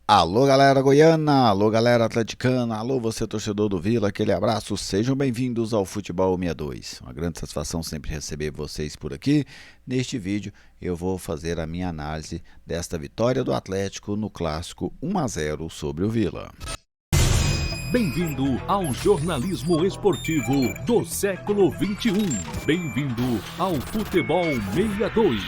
Alô galera goiana, alô galera atleticana, alô você torcedor do Vila, aquele abraço, sejam bem-vindos ao Futebol 62. Uma grande satisfação sempre receber vocês por aqui. Neste vídeo eu vou fazer a minha análise desta vitória do Atlético no clássico 1-0 sobre o Vila. Bem-vindo ao jornalismo esportivo do século XXI. Bem-vindo ao Futebol 62.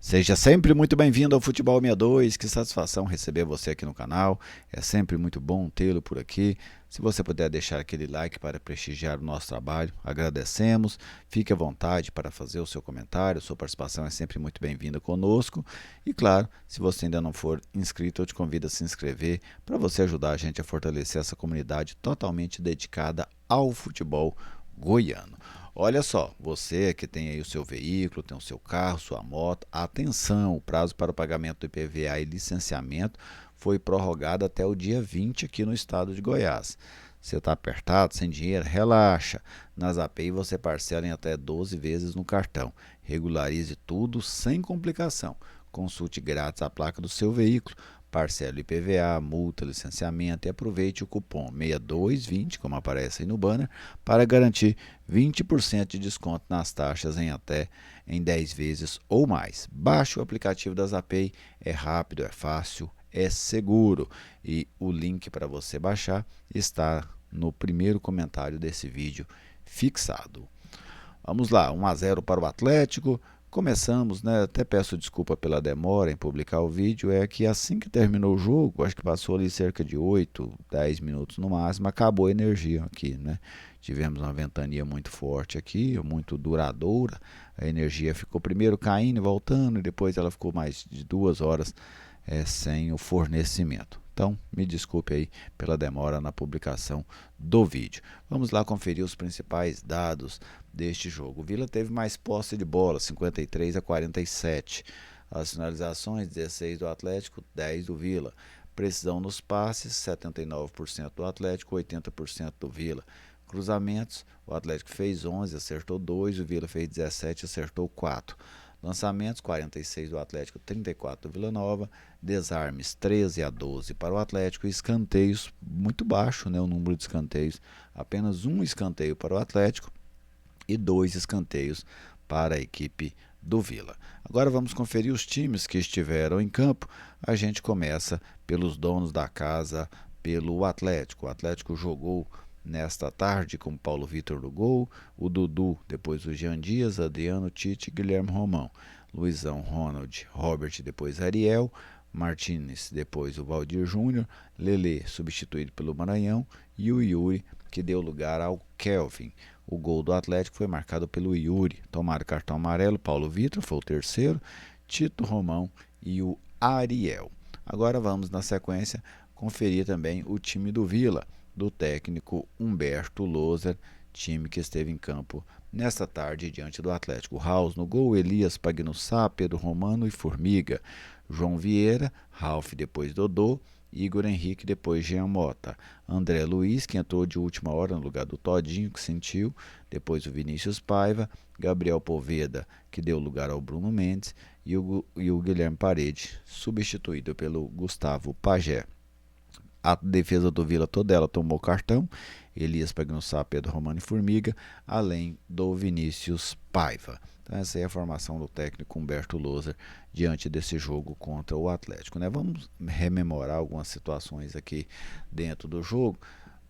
Seja sempre muito bem-vindo ao Futebol 62, que satisfação receber você aqui no canal, é sempre muito bom tê-lo por aqui. Se você puder deixar aquele like para prestigiar o nosso trabalho, agradecemos. Fique à vontade para fazer o seu comentário, sua participação é sempre muito bem-vinda conosco. E claro, se você ainda não for inscrito, eu te convido a se inscrever para você ajudar a gente a fortalecer essa comunidade totalmente dedicada ao futebol goiano. Olha só, você que tem aí o seu veículo, tem o seu carro, sua moto, atenção, o prazo para o pagamento do IPVA e licenciamento foi prorrogado até o dia 20 aqui no estado de Goiás. Você está apertado, sem dinheiro? Relaxa. Na Zapay você parcela em até 12 vezes no cartão. Regularize tudo sem complicação. Consulte grátis a placa do seu veículo. Parcele IPVA, multa, licenciamento e aproveite o cupom 6220, como aparece aí no banner, para garantir 20% de desconto nas taxas em 10 vezes ou mais. Baixe o aplicativo da Zapay, é rápido, é fácil, é seguro e o link para você baixar está no primeiro comentário desse vídeo fixado. Vamos lá, 1-0 para o Atlético. Começamos, né? Até peço desculpa pela demora em publicar o vídeo. É que assim que terminou o jogo, acho que passou ali cerca de 8, 10 minutos no máximo, acabou a energia aqui, né? Tivemos uma ventania muito forte aqui, muito duradoura. A energia ficou primeiro caindo e voltando, e depois ela ficou mais de 2 horas sem o fornecimento. Então, me desculpe aí pela demora na publicação do vídeo. Vamos lá conferir os principais dados deste jogo. O Vila teve mais posse de bola, 53-47. As finalizações, 16 do Atlético, 10 do Vila. Precisão nos passes, 79% do Atlético, 80% do Vila. Cruzamentos, o Atlético fez 11, acertou 2, o Vila fez 17, acertou 4. Lançamentos, 46 do Atlético, 34 do Vila Nova. Desarmes, 13-12 para o Atlético. Escanteios, muito baixo, né, o número de escanteios. Apenas um escanteio para o Atlético e 2 escanteios para a equipe do Vila. Agora vamos conferir os times que estiveram em campo. A gente começa pelos donos da casa, pelo Atlético. O Atlético jogou nesta tarde com Paulo Vitor no gol, o Dudu, depois o Jean Dias, Adriano, Tite e Guilherme Romão, Luizão, Ronald, Robert, depois Ariel, Martínez, depois o Valdir Júnior, Lelê, substituído pelo Maranhão, e o Yuri, que deu lugar ao Kelvin. O gol do Atlético foi marcado pelo Yuri. Tomaram cartão amarelo, Paulo Vitor foi o terceiro, Tito Romão e o Ariel. Agora vamos, na sequência, conferir também o time do Vila, do técnico Humberto Loser, time que esteve em campo nesta tarde diante do Atlético. Raus no gol, Elias, Pagnussá, Pedro Romano e Formiga. João Vieira, Ralf depois Dodô, Igor Henrique depois Jean Mota. André Luiz, que entrou de última hora no lugar do Todinho, que sentiu, depois o Vinícius Paiva, Gabriel Poveda, que deu lugar ao Bruno Mendes, e o Guilherme Parede, substituído pelo Gustavo Pajé. A defesa do Vila toda ela tomou cartão, Elias Pagnussá, Pedro Romano e Formiga, além do Vinícius Paiva. Então essa é a formação do técnico Humberto Loser diante desse jogo contra o Atlético, né? Vamos rememorar algumas situações aqui dentro do jogo.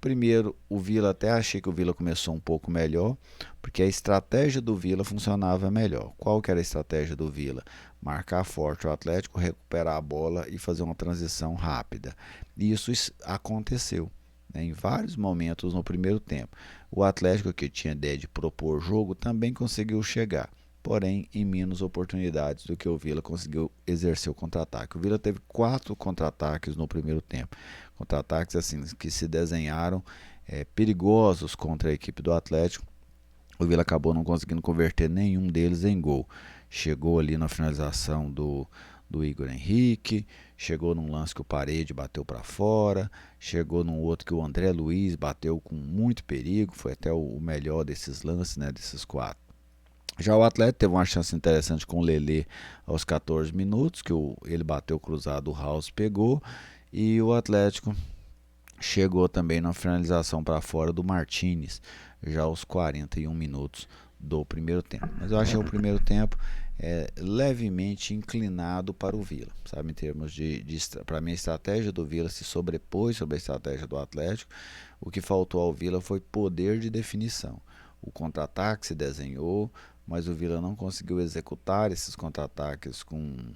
Primeiro, o Vila, até achei que o Vila começou um pouco melhor, porque a estratégia do Vila funcionava melhor. Qual que era a estratégia do Vila? Marcar forte o Atlético, recuperar a bola e fazer uma transição rápida. E isso aconteceu, né, em vários momentos no primeiro tempo. O Atlético, que tinha ideia de propor jogo, também conseguiu chegar, porém em menos oportunidades do que o Vila conseguiu exercer o contra-ataque. O Vila teve 4 contra-ataques no primeiro tempo. Contra-ataques assim, que se desenharam perigosos contra a equipe do Atlético. O Vila acabou não conseguindo converter nenhum deles em gol. Chegou ali na finalização do Igor Henrique, chegou num lance que o Parede bateu para fora, chegou num outro que o André Luiz bateu com muito perigo, foi até o melhor desses lances, né, desses 4. Já o Atlético teve uma chance interessante com o Lelê aos 14 minutos, que ele bateu cruzado, o House pegou, e o Atlético chegou também na finalização para fora do Martínez, já aos 41 minutos do primeiro tempo. Mas eu achei o primeiro tempo levemente inclinado para o Vila, sabe, em termos para mim a estratégia do Vila se sobrepôs sobre a estratégia do Atlético. O que faltou ao Vila foi poder de definição. O contra-ataque se desenhou, mas o Vila não conseguiu executar esses contra-ataques com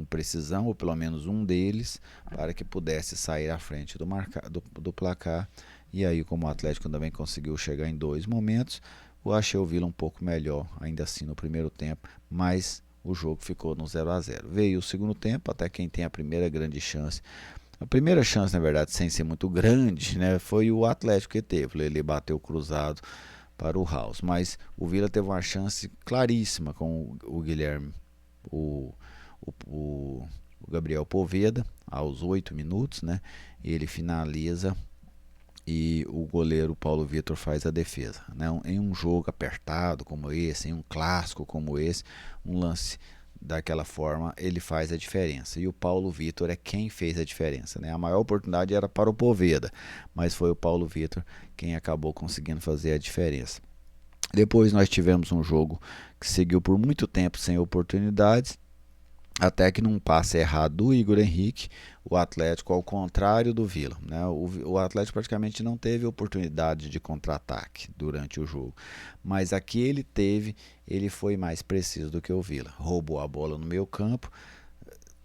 precisão, ou pelo menos um deles, para que pudesse sair à frente do placar. E aí, como o Atlético também conseguiu chegar em 2 momentos, eu achei o Vila um pouco melhor, ainda assim, no primeiro tempo, mas o jogo ficou no 0-0. Veio o segundo tempo, até quem tem a primeira grande chance. A primeira chance, na verdade, sem ser muito grande, né, foi o Atlético que teve. Ele bateu cruzado para o House, mas o Vila teve uma chance claríssima com o Guilherme, o Gabriel Poveda, aos 8 minutos, né? Ele finaliza e o goleiro Paulo Vitor faz a defesa, né? Em um jogo apertado como esse, em um clássico como esse, um lance daquela forma, ele faz a diferença. E o Paulo Vitor é quem fez a diferença, né? A maior oportunidade era para o Poveda, mas foi o Paulo Vitor quem acabou conseguindo fazer a diferença. Depois nós tivemos um jogo que seguiu por muito tempo sem oportunidades, até que num passe errado do Igor Henrique, o Atlético, ao contrário do Vila, né? O Atlético praticamente não teve oportunidade de contra-ataque durante o jogo, mas aqui ele teve, ele foi mais preciso do que o Vila. Roubou a bola no meio campo,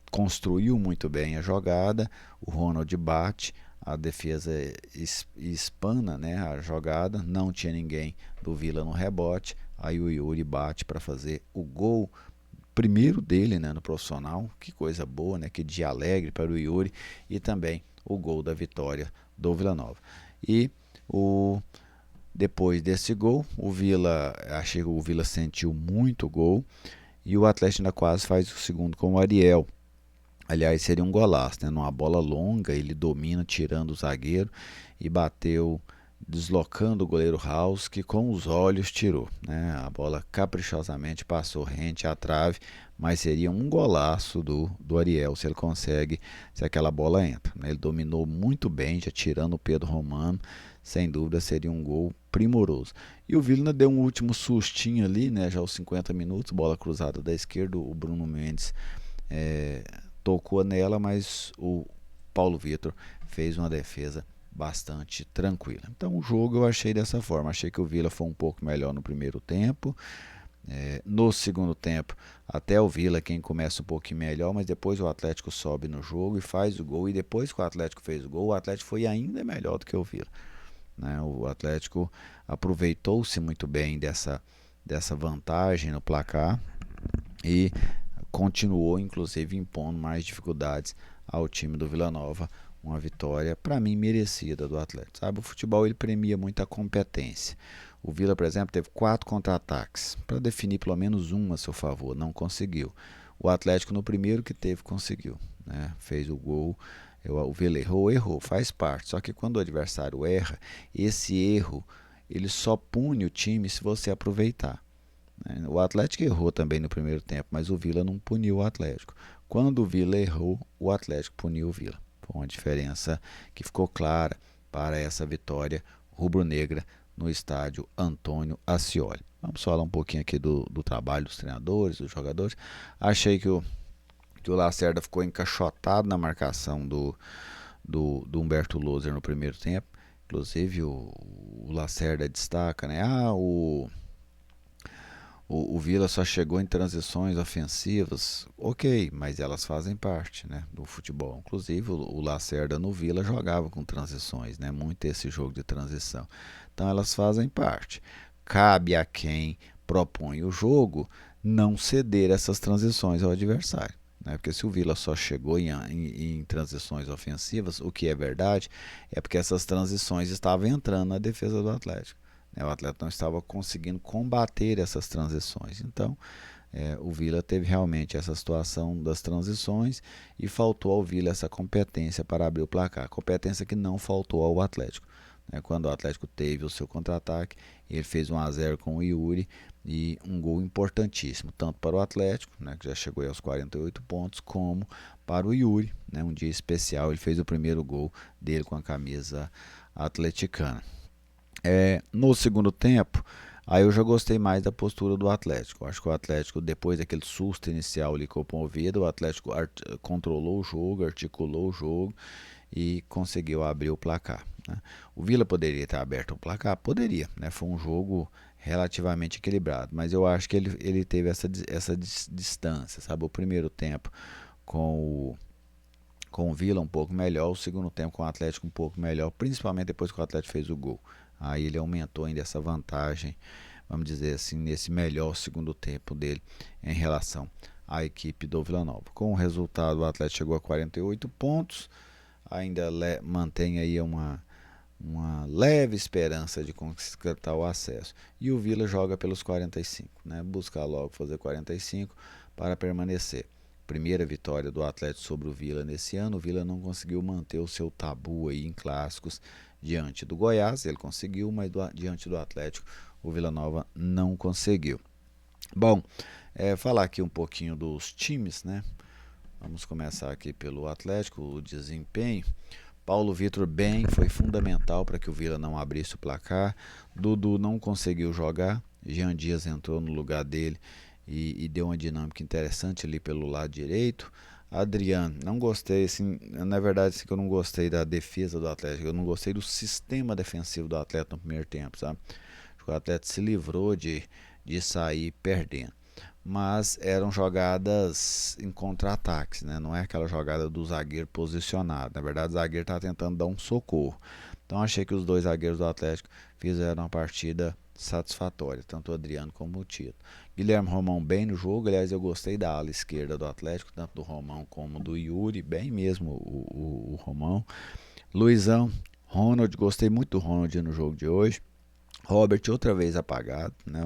construiu muito bem a jogada, o Ronald bate, a defesa espana, né, a jogada, não tinha ninguém do Vila no rebote, aí o Yuri bate para fazer o gol primeiro dele, né, no profissional. Que coisa boa, né? Que dia alegre para o Yuri, e também o gol da vitória do Vila Nova. E depois desse gol, achei que o Vila sentiu muito gol, e o Atlético ainda quase faz o segundo com o Ariel. Aliás, seria um golaço, né? Numa bola longa, ele domina tirando o zagueiro e bateu, deslocando o goleiro House, que com os olhos tirou, né? A bola caprichosamente passou rente à trave, mas seria um golaço do Ariel se ele consegue, se aquela bola entra, né? Ele dominou muito bem, já tirando o Pedro Romano, sem dúvida seria um gol primoroso. E o Vila deu um último sustinho ali, né? Já aos 50 minutos, bola cruzada da esquerda, o Bruno Mendes tocou nela, mas o Paulo Vitor fez uma defesa bastante tranquila. Então o jogo eu achei dessa forma. Achei que o Vila foi um pouco melhor no primeiro tempo. No segundo tempo, até o Vila quem começa um pouquinho melhor, mas depois o Atlético sobe no jogo e faz o gol. E depois que o Atlético fez o gol, o Atlético foi ainda melhor do que o Vila, né? O Atlético aproveitou-se muito bem dessa vantagem no placar e continuou, inclusive, impondo mais dificuldades ao time do Vila Nova. Uma vitória, para mim, merecida do Atlético. Sabe, o futebol ele premia muito a competência. O Vila, por exemplo, teve 4 contra-ataques para definir pelo menos um a seu favor, não conseguiu. O Atlético, no primeiro que teve, conseguiu, né? Fez o gol. O Vila errou, faz parte. Só que quando o adversário erra, esse erro ele só pune o time se você aproveitar. O Atlético errou também no primeiro tempo, mas o Vila não puniu o Atlético. Quando o Vila errou, o Atlético puniu o Vila. Foi uma diferença que ficou clara para essa vitória rubro-negra no estádio Antônio Ascioli. Vamos falar um pouquinho aqui do trabalho dos treinadores, dos jogadores. Achei que o Lacerda ficou encaixotado na marcação do Humberto Loser no primeiro tempo. Inclusive o Lacerda destaca, né? O Vila só chegou em transições ofensivas, ok, mas elas fazem parte, né, do futebol. Inclusive o Lacerda no Vila jogava com transições, né, muito esse jogo de transição. Então elas fazem parte. Cabe a quem propõe o jogo não ceder essas transições ao adversário, né, porque se o Vila só chegou em transições ofensivas, o que é verdade, é porque essas transições estavam entrando na defesa do Atlético. O Atlético não estava conseguindo combater essas transições. Então, o Vila teve realmente essa situação das transições e faltou ao Vila essa competência para abrir o placar. Competência que não faltou ao Atlético. Quando o Atlético teve o seu contra-ataque, ele fez 1-0 com o Yuri e um gol importantíssimo, tanto para o Atlético, né, que já chegou aos 48 pontos, como para o Yuri, né, um dia especial. Ele fez o primeiro gol dele com a camisa atleticana. No segundo tempo, aí eu já gostei mais da postura do Atlético. Acho que o Atlético, depois daquele susto inicial ali com o Poveda, o Atlético controlou o jogo, articulou o jogo e conseguiu abrir o placar, né? O Vila poderia ter aberto o placar? Poderia, né? Foi um jogo relativamente equilibrado, mas eu acho que ele teve essa distância, sabe? O primeiro tempo com com o Vila um pouco melhor, o segundo tempo com o Atlético um pouco melhor, principalmente depois que o Atlético fez o gol. Aí ele aumentou ainda essa vantagem, vamos dizer assim, nesse melhor segundo tempo dele em relação à equipe do Vila Nova. Com o resultado, o Atlético chegou a 48 pontos, ainda mantém aí uma leve esperança de conquistar o acesso. E o Vila joga pelos 45, né? Buscar logo fazer 45 para permanecer. Primeira vitória do Atlético sobre o Vila nesse ano. O Vila não conseguiu manter o seu tabu aí em clássicos diante do Goiás. Ele conseguiu, mas diante do Atlético o Vila Nova não conseguiu. Bom, falar aqui um pouquinho dos times, né? Vamos começar aqui pelo Atlético, o desempenho. Paulo Vitor bem, foi fundamental para que o Vila não abrisse o placar. Dudu não conseguiu jogar, Jean Dias entrou no lugar dele e deu uma dinâmica interessante ali pelo lado direito. Adriano, não gostei, assim, na verdade assim, que eu não gostei da defesa do Atlético, eu não gostei do sistema defensivo do Atlético no primeiro tempo, sabe? Acho que o Atlético se livrou de sair perdendo. Mas eram jogadas em contra-ataques, né? Não é aquela jogada do zagueiro posicionado. Na verdade, o zagueiro está tentando dar um socorro. Então, achei que os dois zagueiros do Atlético fizeram uma partida satisfatória, tanto o Adriano como o Tito. Guilherme Romão bem no jogo, aliás, eu gostei da ala esquerda do Atlético, tanto do Romão como do Yuri, bem mesmo o Romão. Luizão, Ronald, gostei muito do Ronald no jogo de hoje. Robert outra vez apagado, né?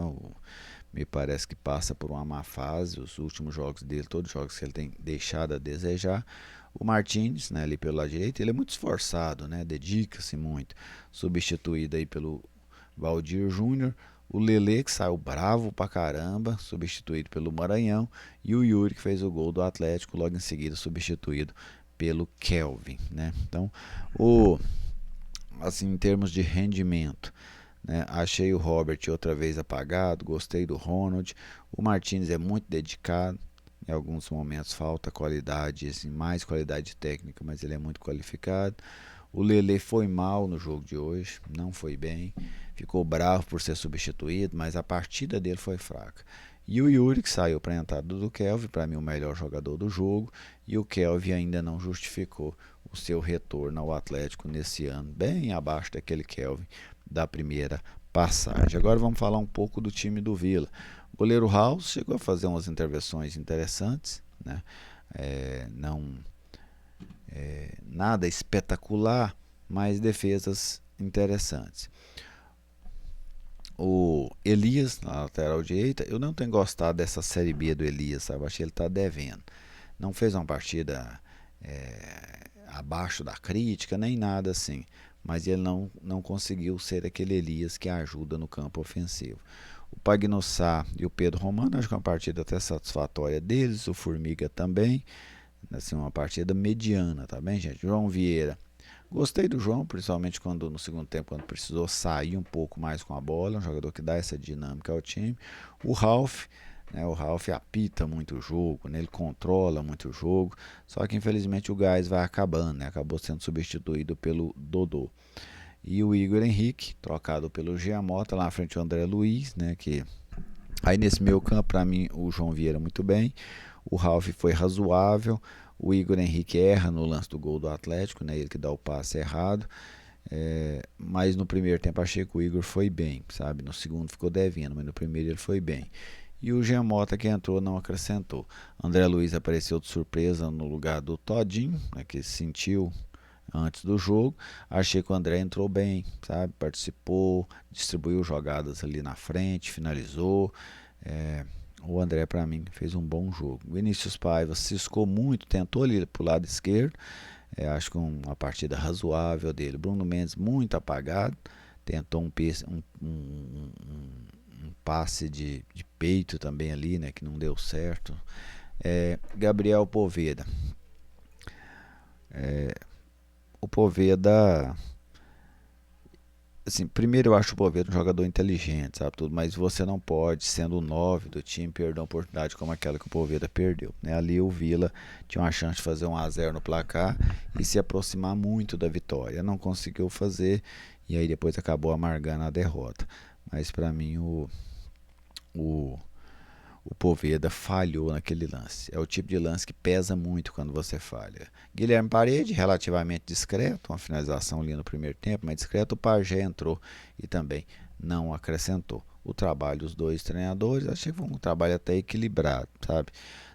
Me parece que passa por uma má fase, os últimos jogos dele, todos os jogos que ele tem deixado a desejar. O Martins, né, ali pelo lado direito, ele é muito esforçado, né, dedica-se muito, substituído aí pelo Valdir Júnior. O Lele, que saiu bravo pra caramba, substituído pelo Maranhão. E o Yuri, que fez o gol do Atlético, logo em seguida substituído pelo Kelvin, né? Então, assim, em termos de rendimento, né? Achei o Robert outra vez apagado, gostei do Ronald. O Martins é muito dedicado, em alguns momentos falta qualidade, assim, mais qualidade técnica, mas ele é muito qualificado. O Lele foi mal no jogo de hoje, não foi bem, ficou bravo por ser substituído, mas a partida dele foi fraca. E o Yuri, que saiu para a entrada do Kelvin, para mim o melhor jogador do jogo, e o Kelvin ainda não justificou o seu retorno ao Atlético nesse ano, bem abaixo daquele Kelvin da primeira passagem. Agora vamos falar um pouco do time do Vila. O goleiro House chegou a fazer umas intervenções interessantes, né? Não nada espetacular, mas defesas interessantes. O Elias, na lateral direita, eu não tenho gostado dessa Série B do Elias, sabe? Acho que ele está devendo. Não fez uma partida abaixo da crítica, nem nada assim. Mas ele não conseguiu ser aquele Elias que ajuda no campo ofensivo. O Pagnussá e o Pedro Romano, acho que é uma partida até satisfatória deles. O Formiga também. Assim, uma partida mediana, tá bem, gente? João Vieira. Gostei do João, principalmente quando no segundo tempo, quando precisou sair um pouco mais com a bola, um jogador que dá essa dinâmica ao time. O Ralf, né, o Ralf apita muito o jogo, né, ele controla muito o jogo, só que infelizmente o gás vai acabando, né, acabou sendo substituído pelo Dodô. E o Igor Henrique, trocado pelo Giamota, lá na frente o André Luiz, né, que aí nesse meio campo, para mim, o João Vieira muito bem, o Ralf foi razoável, o Igor Henrique erra no lance do gol do Atlético, né, ele que dá o passe errado, mas no primeiro tempo achei que o Igor foi bem, sabe, no segundo ficou devendo, mas no primeiro ele foi bem. E o Jean Mota que entrou não acrescentou. André Luiz apareceu de surpresa no lugar do Todinho, né, que sentiu antes do jogo. Achei que o André entrou bem, sabe? Participou, distribuiu jogadas ali na frente, finalizou. O André, para mim, fez um bom jogo. O Vinícius Paiva ciscou muito, tentou ali pro lado esquerdo. Acho que uma partida razoável dele. Bruno Mendes muito apagado. Tentou um um passe de peito também ali, né, que não deu certo. Gabriel Poveda. O Poveda, assim, primeiro eu acho o Poveda um jogador inteligente, sabe tudo, mas você não pode, sendo o 9 do time, perder uma oportunidade como aquela que o Poveda perdeu, né? Ali o Vila tinha uma chance de fazer 1-0 no placar e se aproximar muito da vitória, não conseguiu fazer e aí depois acabou amargando a derrota. Mas para mim o Poveda falhou naquele lance. É o tipo de lance que pesa muito quando você falha. Guilherme Parede, relativamente discreto, uma finalização ali no primeiro tempo, mas discreto. O Pajé entrou e também não acrescentou. O trabalho dos dois treinadores, achei que foi um trabalho até equilibrado, sabe?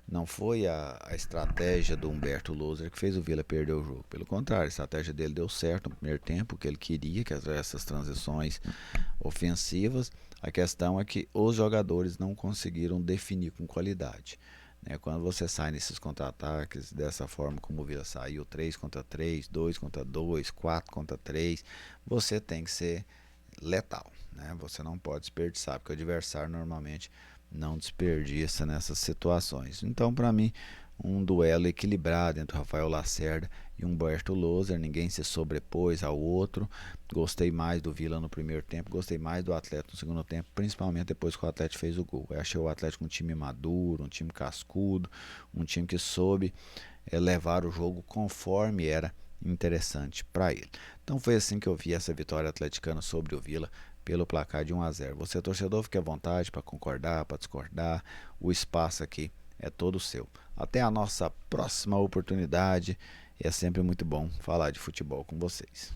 Não foi a estratégia do Humberto Loser que fez o Vila perder o jogo. Pelo contrário, a estratégia dele deu certo no primeiro tempo, o que ele queria, que essas transições ofensivas. A questão é que os jogadores não conseguiram definir com qualidade, né? Quando você sai nesses contra-ataques dessa forma como o Vila saiu, 3 contra 3, 2 contra 2, 4 contra 3, você tem que ser letal, né? Você não pode desperdiçar, porque o adversário normalmente não desperdiça nessas situações. Então, para mim, um duelo equilibrado entre o Rafael Lacerda e Humberto Loser, ninguém se sobrepôs ao outro. Gostei mais do Vila no primeiro tempo, gostei mais do Atlético no segundo tempo, principalmente depois que o Atlético fez o gol. Eu achei o Atlético um time maduro, um time cascudo, um time que soube levar o jogo conforme era interessante para ele. Então foi assim que eu vi essa vitória atleticana sobre o Vila pelo placar de 1-0. Você, torcedor, fique à vontade para concordar, para discordar. O espaço aqui é todo seu. Até a nossa próxima oportunidade. É sempre muito bom falar de futebol com vocês.